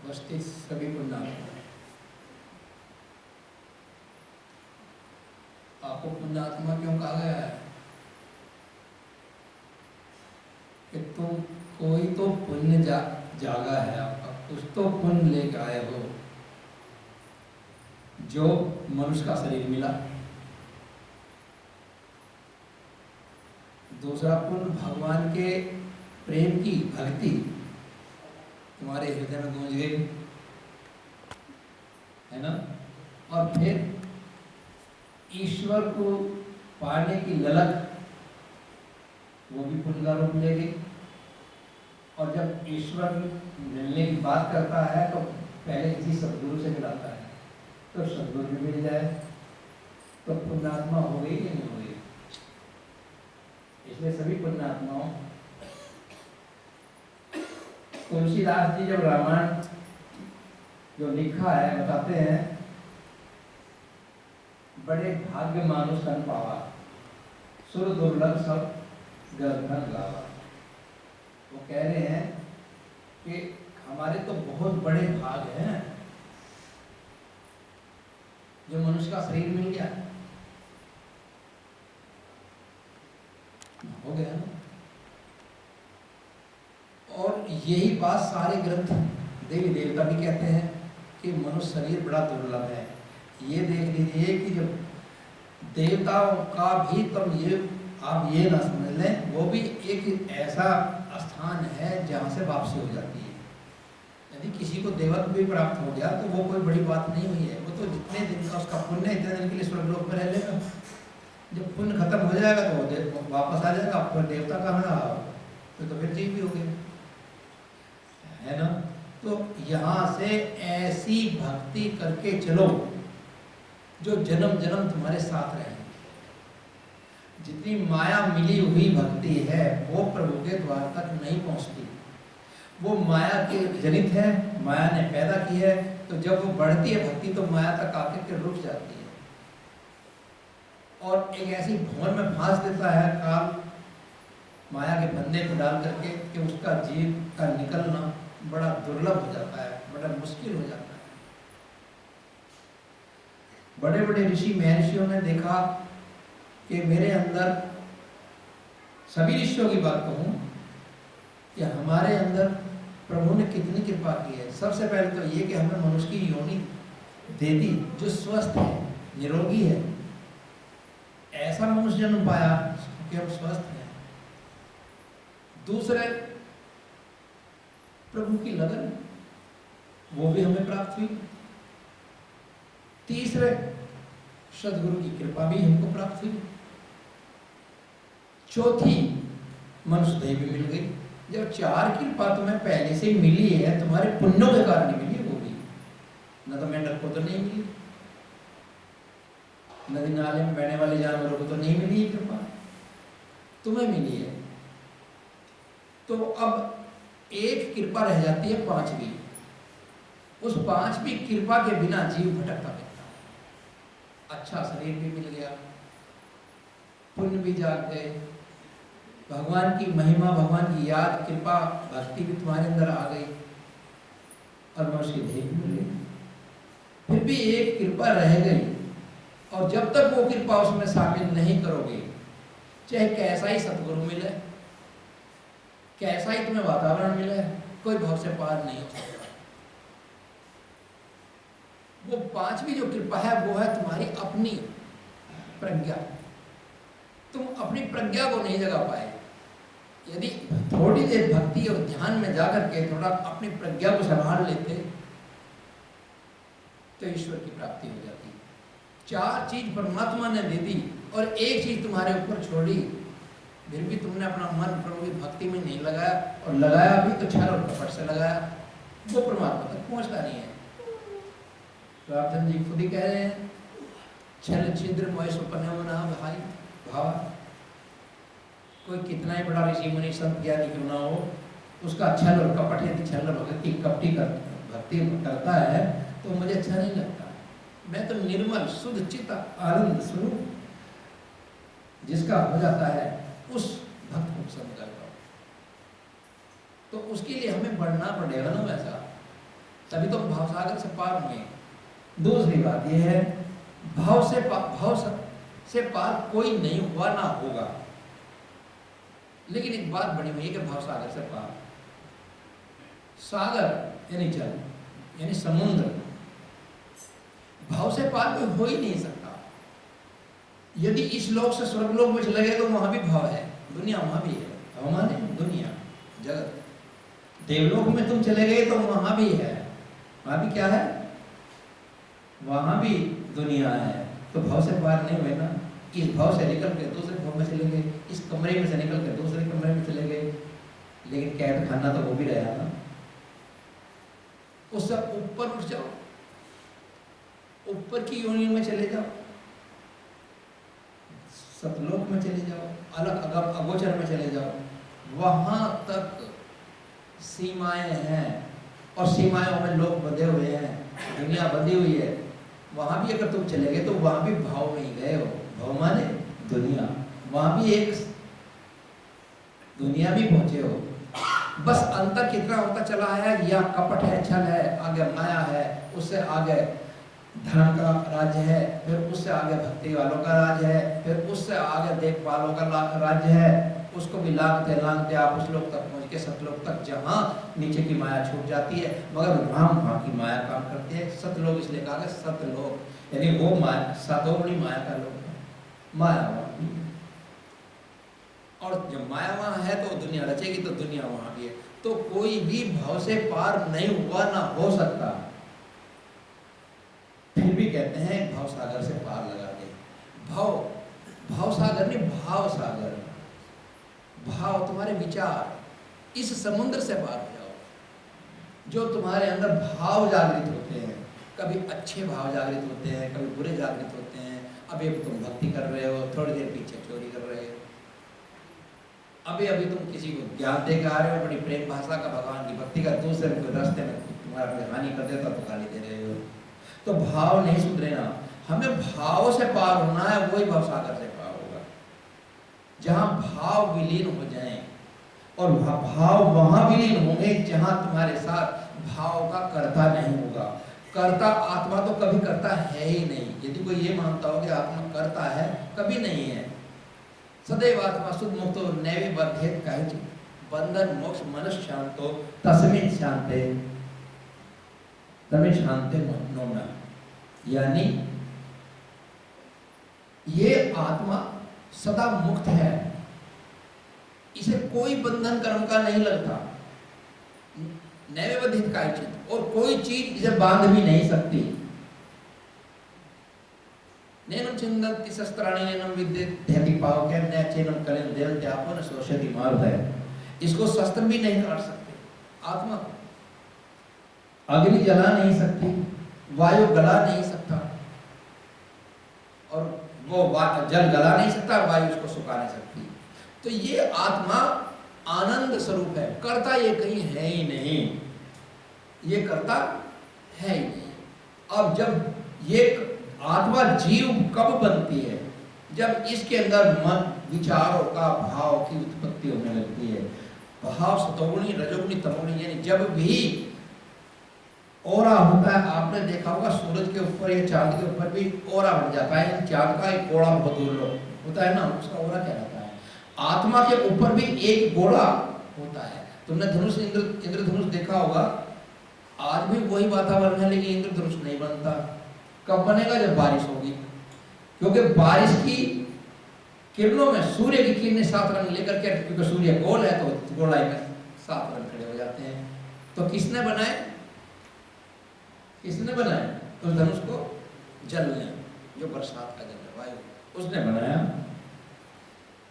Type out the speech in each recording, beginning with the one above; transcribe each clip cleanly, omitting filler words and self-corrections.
उपस्थित सभी पुण्यात्मा, आपको पुण्यात्मा क्यों कहा गया है? कि तुम कोई तो पुण्य जागा है आपका, कुछ तो पुण्य लेके आए हो जो मनुष्य का शरीर मिला। दूसरा पुण्य भगवान के प्रेम की भक्ति तुम्हारे हृदय में गूंज गई, है ना। और फिर ईश्वर को पाने की ललक, वो भी पुण्य का रूप ले गई। और जब ईश्वर मिलने की बात करता है तो पहले किसी सदगुरु से मिलाता है, तो सदगुरु भी मिल जाए तो पुण्यात्मा हो गई कि नहीं हो गई। इसलिए सभी पुण्यात्माओं, तुलसीदास जी जब रामायण जो लिखा है बताते हैं, बड़े भाग्य मानुष तन पावा, सुर दुर्लभ सब गर्भन गावा। वो कह रहे हैं कि हमारे तो बहुत बड़े भाग हैं जो मनुष्य का शरीर मिल गया, हो गया ना। और यही बात सारे ग्रंथ देवी देवता भी कहते हैं कि मनुष्य शरीर बड़ा दुर्लभ है। ये देख लीजिए कि जब देवताओं का भी तुम ये आप ये ना समझ लें, वो भी एक ऐसा स्थान है जहाँ से वापसी हो जाती है। यदि किसी को देवत्व भी प्राप्त हो गया तो वो कोई बड़ी बात नहीं हुई है, वो तो जितने दिन का उसका पुण्य इतने दिन के लिए स्वर्गलोक में रह लेगा। जब पुण्य खत्म हो जाएगा तो वो वापस आ जाएगा, फिर देवता कहाँ रहा, तो फिर जीव भी हो गया, है ना। तो यहाँ से ऐसी भक्ति करके चलो जो जन्म जन्म तुम्हारे साथ रहे। जितनी माया मिली हुई भक्ति है वो प्रभु के द्वार तक नहीं पहुंचती, वो माया के जनित है, माया ने पैदा की है। तो जब वो बढ़ती है भक्ति तो माया तक आकर के रुक जाती है और एक ऐसी भंवर में फांस देता है काल, माया के फंदे को डाल करके, कि उसका जीव का निकलना बड़ा दुर्लभ हो जाता है, बड़ा मुश्किल हो जाता है। बड़े बड़े ऋषि महर्षियों ने देखा कि मेरे अंदर, सभी ऋषियों की बात कहूँ कि हमारे अंदर प्रभु ने कितनी कृपा की है। सबसे पहले तो ये कि हमें मनुष्य की योनि दे दी जो स्वस्थ है, निरोगी है। ऐसा मनुष्य जन्म पाया कि हम स्वस्थ हैं। दूसरे प्रभु की लगन, वो भी हमें प्राप्त हुई। तीसरे सदगुरु की कृपा भी हमको प्राप्त हुई। चौथी मनुष्य देह भी मिल गई। जब चार कृपा तुम्हें पहले से मिली है, तुम्हारे पुण्यों के कारण मिली वो भी, न तो मेंढक को तो नहीं मिली, नदी नाले में बहने वाले जानवरों को तो नहीं मिली है कृपा, तुम्हें मिली है। तो अब एक कृपा रह जाती है पांचवी। उस पांचवी कृपा के बिना जीव भटकता रहता है। अच्छा शरीर भी मिल गया, पुण्य भी जाग गए, भगवान की महिमा, भगवान की याद, कृपा, भक्ति भी तुम्हारे अंदर आ गई और मनुष्य की देह भी मिल गई। फिर भी एक कृपा रह गई, और जब तक वो कृपा उसमें शामिल नहीं करोगे, चाहे कैसा ही सतगुरु मिले, कैसा ही तुम्हें वातावरण मिले, कोई भव से पार नहीं हो सकता। वो पांचवी जो कृपा है वो है तुम्हारी अपनी प्रज्ञा। तुम अपनी प्रज्ञा को नहीं जगा पाए। यदि थोड़ी देर भक्ति और ध्यान में जाकर के थोड़ा अपनी प्रज्ञा को संभाल लेते तो ईश्वर की प्राप्ति हो जाती। चार चीज परमात्मा ने दे दी और एक चीज तुम्हारे ऊपर छोड़ी, फिर भी तुमने अपना मन प्रभु की भक्ति में नहीं लगाया, और लगाया भी तो छल और कपट से लगाया, वो परमात्मा तक पहुंचता नहीं है। रामचंद्र जी खुद ही कह रहे हैं, छल छिद्र मोह सुपने ना भाई भावा। कोई कितना ही बड़ा ऋषि मुनि संत ज्ञानी क्यों ना हो, उसका छल और कपट, यदि छल भक्ति कपटी भक्ति करता है तो मुझे अच्छा नहीं लगता। मैं तो निर्मल शुद्ध चित्त आनंद स्वरूप जिसका हो जाता है उस भक्त को पसंद करता हूँ। तो उसके लिए हमें बढ़ना पड़ेगा ना वैसा। तभी तुम भाव सागर से पार होंगे। दूसरी बात यह है, भाव से पार कोई नहीं हुआ ना होगा। लेकिन एक बात बनी हुई है कि भाव सागर से पार, सागर यानी जल यानी समुद्र, भाव से पार कोई हो ही नहीं सकता। यदि इस लोक से स्वर्गलोक में चले गए तो वहां भी भाव है, दुनिया वहां भी है। भाव माने दुनिया, जगत। देवलोक में तुम चले गए तो वहां भी है, वहां भी क्या है, वहां भी दुनिया है। तो भाव से पार नहीं हुए ना। इस भाव से निकल के दूसरे भाव में चले गए, इस कमरे में से निकल के दूसरे कमरे में चले गए, लेकिन कैद खाना तो वो भी रहा ना। उससे ऊपर उठ जाओ, ऊपर की यूनियन में चले जाओ, सतलोक में चले जाओ, अलग अगोचर में चले जाओ, वहां तक सीमाएं हैं और सीमाओं में लोग बंधे हुए हैं, दुनिया बंधी हुई है। वहां भी अगर तुम चले गए तो वहां भी भाव में ही गए हो। भाव माने दुनिया, वहां भी एक दुनिया भी पहुंचे हो। बस अंतर कितना होता चला है, या कपट है, छल है, आगे माया है, उससे आगे धर्म का राज्य है, फिर उससे आगे भक्ति वालों का राज्य है, फिर उससे आगे देखभालों का राज्य है। उसको भी लांघते लांघते आप उस लोग तक पहुंच के सतलोक तक, जहां नीचे की माया छूट जाती है, मगर वहां की माया काम करती है। सतलोक इसलिए कहा गया सतलोक, यानी वो माया सतोगुणी माया का लोक है, माया वहां। और जब माया वहां है तो दुनिया रचेगी, तो दुनिया वहां भी है। तो कोई भी भाव से पार नहीं हुआ ना हो सकता। फिर भी कहते हैं भाव सागर से पार लगा दे। भाव सागर नहीं, भाव सागर। भाव तुम्हारे विचार, इस समुद्र से पार हो जाओ। जो तुम्हारे अंदर भाव जागृत होते हैं, कभी अच्छे भाव जागृत होते हैं, कभी बुरे जागृत होते हैं। अभी तुम भक्ति कर रहे हो, थोड़ी देर पीछे चोरी कर रहे हो। अभी तुम किसी को ज्ञान दे के आ रहे हो, बड़ी प्रेम भाषा का, भगवान की भक्ति का, दूसरे को रास्ते में तुम्हारा कोई हानि कर देता तो गाली दे रहे हो। तो भाव नहीं सुधरे ना। हमें भाव से पार होना है, वही भाव सागर से पार होगा, जहां भाव विलीन हो जाएं। और भाव वहां विलीन होंगे जहां तुम्हारे साथ भाव का कर्ता नहीं होगा। कर्ता आत्मा तो कभी करता है ही नहीं। यदि कोई ये मानता हो कि आत्मा करता है, कभी नहीं है। सदैव आत्मा शुद्ध मुक्त नैवे बद्धेत काहिचित, बंधन मोक्ष मनुष्य शांतो तस्मिन् शांते तस्मिन् शांते मनोना। यानी ये आत्मा सदा मुक्त है, इसे कोई बंधन कर्म का नहीं लगता। नैवे बद्धित काहिचित, और कोई चीज इसे बांध भी नहीं सकती। नैनम छिन्दन्ति शस्त्राणि नैनम विद्यते पावके न चैनम कलेन देवते आपो न शोषयति मारुतः। इसको शस्त्र भी नहीं काट सकते। आत्मा को अग्नि जला नहीं सकती, वायु गला नहीं सकता, और वो जल गला नहीं सकता, वायु उसको सुखा नहीं सकती। तो ये आत्मा आनंद स्वरूप है, कर्ता ये कहीं है ही नहीं, ये कर्ता है ही नहीं। अब जब ये आत्मा जीव कब बनती है, जब इसके अंदर मन विचारों का भाव की उत्पत्ति होने लगती है। भाव सतोगुणी रजोगुणी तमोगुणी, यानी जब भी ओरा होता है, आपने देखा होगा सूरज के ऊपर या चांद के ऊपर भी ओरा बन जाता है। चांद का एक गोला बहुत दूर होता है ना, उसका ओरा क्या रहता है। आत्मा के ऊपर भी एक गोला होता है। तुमने धनुष इंद्रधनुष देखा होगा, आज भी वही वातावरण है, लेकिन इंद्रधनुष नहीं बनता। कब बनेगा? जब बारिश होगी, क्योंकि बारिश की किरणों में सूर्य की किरणें 7 रंग लेकर के, क्योंकि सूर्य गोल है तो गोलाई में 7 रंग खड़े हो जाते हैं। तो किसने बनाए? किसने बनाया? उस धनुष को जल ने, जो बरसात का जल है, वायु, उसने बनाया,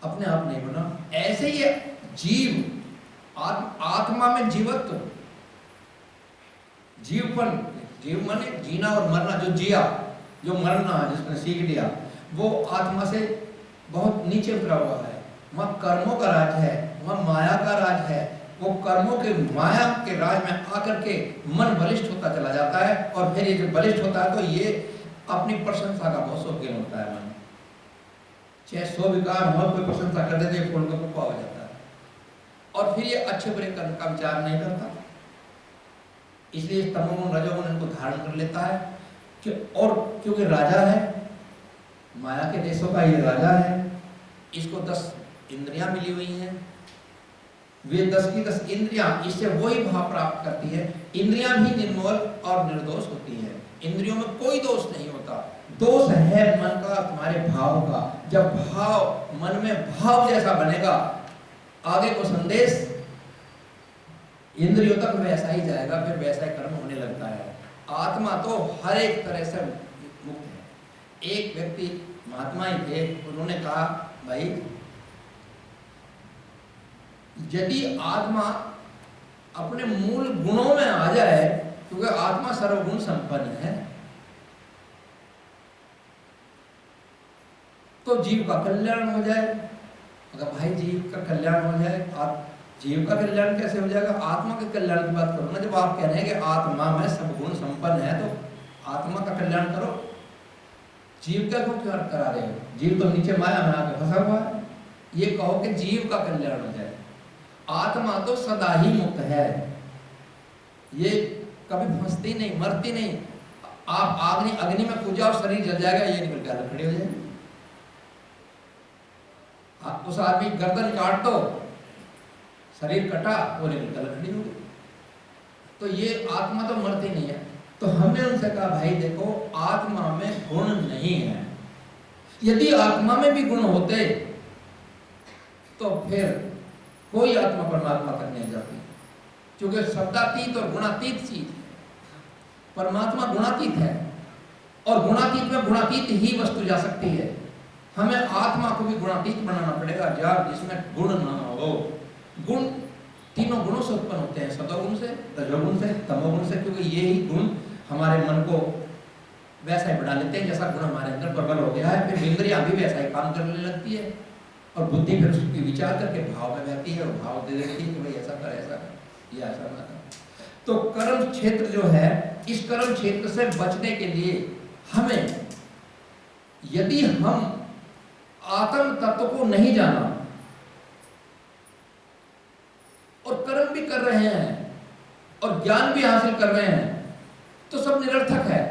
अपने आप नहीं बना। ऐसे ही जीव आत्मा में जीवत्व, जीवपन, जीव माने जीना और मरना, जो जिया, जो मरना, जिसने सीख लिया, वो आत्मा से बहुत नीचे उतरा हुआ है। वहाँ कर्मों का राज है, वहाँ माया का राज है। वो कर्मों के माया के राज में आकर के मन बलिष्ठ होता चला जाता है, और फिर ये जो बलिष्ठ होता है तो ये अपनी प्रशंसा का बहुत शौकीन होता है। मन चाहे 100 विकार हो, कोई प्रशंसा कर देते फूल का कुप्पा हो जाता है। और फिर ये अच्छे बुरे कर्म का विचार नहीं करता, इसलिए तमोगुण रजोगुण इनको धारण कर लेता है कि, और क्योंकि राजा है, माया के देशों का ये राजा है, इसको 10 इंद्रियां मिली हुई हैं, वे 10 की 10 इंद्रियां इससे वही भाव प्राप्त करती है। इंद्रियां भी निर्मल और निर्दोष होती है, इंद्रियों में कोई दोष नहीं होता। दोष है मन का, तुम्हारे भाव का। जब भाव मन में भाव जैसा बनेगा, आगे को संदेश इंद्रियों तक वैसा ही जाएगा, फिर वैसा ही कर्म होने लगता है। आत्मा तो हर एक तरह से मुक्त है। एक व्यक्ति महात्मा ही थे, उन्होंने कहा भाई यदि आत्मा अपने मूल गुणों में आ जाए, क्योंकि आत्मा सर्वगुण संपन्न है, तो जीव का कल्याण हो जाए। अगर भाई जीव का कल्याण हो जाए, जीव का कल्याण कैसे हो जाएगा? आत्मा के कल्याण की बात करो ना। जब आप कह रहे हैं कि आत्मा में सब गुण संपन्न है, तो आत्मा का कल्याण करो। जीव का क्यों करा रहे हो? जीव तो नीचे माया में आके फंसा हुआ है। ये कहो कि जीव का कल्याण हो जाए। आत्मा तो सदा ही मुक्त है, ये कभी फंसती नहीं, मरती नहीं। आप अग्नि में कूद जाओ, शरीर जल जाएगा, ये निकल के अलग खड़े हो जाएंगे। आप उस आदमी गर्दन काट दो, शरीर कटा, वो निकल के अलग खड़ी होगी। तो ये आत्मा तो मरती नहीं है। तो हमने उनसे कहा भाई देखो, आत्मा में गुण नहीं है। यदि आत्मा में भी गुण होते तो फिर कोई आत्मा परमात्मा तक नहीं जाती, क्योंकि शब्दातीत और गुणातीत चीज है। परमात्मा गुणातीत है, और गुणातीत में गुणातीत ही वस्तु जा सकती है। हमें आत्मा को भी गुणातीत बनाना पड़ेगा, जिसमें गुण ना हो। गुण तीनों गुणों से उत्पन्न होते हैं, सतोगुण से, रजोगुण से, तमोगुण से, क्योंकि ये ही गुण हमारे मन को वैसा ही बढ़ा लेते हैं जैसा गुण हमारे अंदर प्रबल हो गया है। फिर इंद्रियां भी वैसा ही काम करने लगती है, और बुद्धि फिर उसकी विचार करके भाव में बहती है, और भाव दे देती है कि भाई ऐसा कर, ऐसा कर, ये ऐसा ना कर। तो कर्म क्षेत्र जो है, इस कर्म क्षेत्र से बचने के लिए हमें, यदि हम आत्म तत्व को नहीं जाना और कर्म भी कर रहे हैं और ज्ञान भी हासिल कर रहे हैं, तो सब निरर्थक है।